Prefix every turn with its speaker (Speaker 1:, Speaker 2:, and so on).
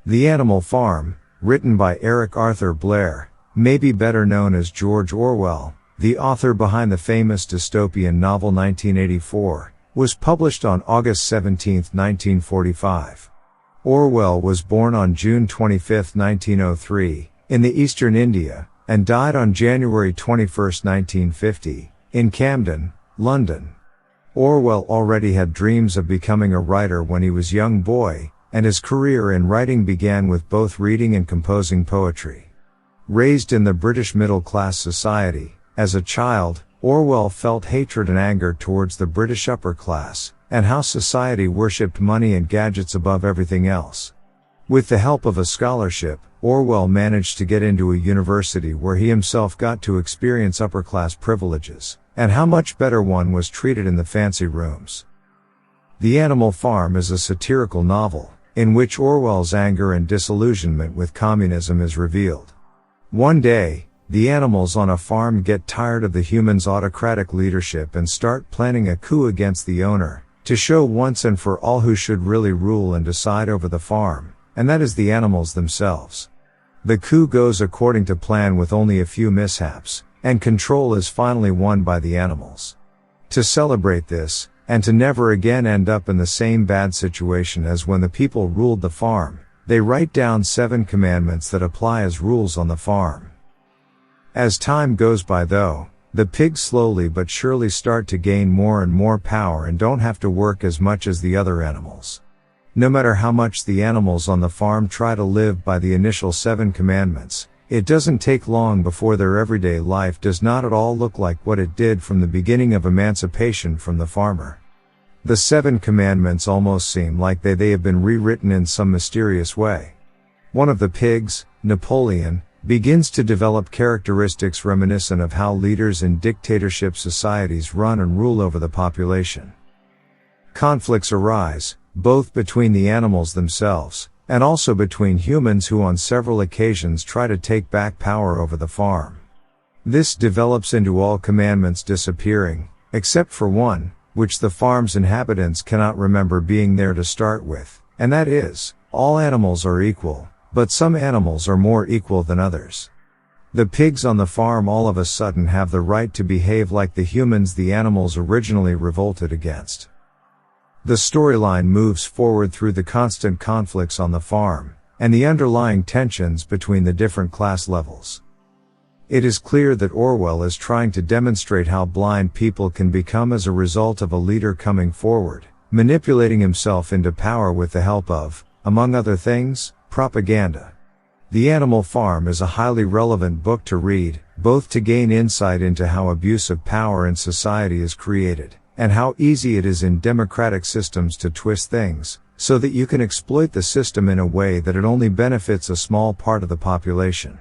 Speaker 1: The Animal Farm, written by Eric Arthur Blair, maybe better known as George Orwell, the author behind the famous dystopian novel 1984, was published on August 17, 1945. Orwell was born on June 25, 1903, in the eastern India, and died on January 21, 1950, in Camden, London. Orwell already had dreams of becoming a writer when he was a young boy, and his career in writing began with both reading and composing poetry. Raised in the British middle-class society, as a child, Orwell felt hatred and anger towards the British upper class, and how society worshipped money and gadgets above everything else. With the help of a scholarship, Orwell managed to get into a university where he himself got to experience upper-class privileges, and how much better one was treated in the fancy rooms. The Animal Farm is a satirical novel, in which Orwell's anger and disillusionment with communism is revealed. One day, the animals on a farm get tired of the humans' autocratic leadership and start planning a coup against the owner, to show once and for all who should really rule and decide over the farm, and that is the animals themselves. The coup goes according to plan with only a few mishaps, and control is finally won by the animals. To celebrate this, and to never again end up in the same bad situation as when the people ruled the farm, they write down 7 commandments that apply as rules on the farm. As time goes by though, the pigs slowly but surely start to gain more and more power and don't have to work as much as the other animals. No matter how much the animals on the farm try to live by the initial 7 commandments, it doesn't take long before their everyday life does not at all look like what it did from the beginning of emancipation from the farmer. The 7 commandments almost seem like they have been rewritten in some mysterious way. One of the pigs, Napoleon, begins to develop characteristics reminiscent of how leaders in dictatorship societies run and rule over the population. Conflicts arise, both between the animals themselves, and also between humans who on several occasions try to take back power over the farm. This develops into all commandments disappearing, except for one, which the farm's inhabitants cannot remember being there to start with, and that is, all animals are equal, but some animals are more equal than others. The pigs on the farm all of a sudden have the right to behave like the humans the animals originally revolted against. The storyline moves forward through the constant conflicts on the farm, and the underlying tensions between the different class levels. It is clear that Orwell is trying to demonstrate how blind people can become as a result of a leader coming forward, manipulating himself into power with the help of, among other things, propaganda. The Animal Farm is a highly relevant book to read, both to gain insight into how abuse of power in society is created, and how easy it is in democratic systems to twist things, so that you can exploit the system in a way that it only benefits a small part of the population.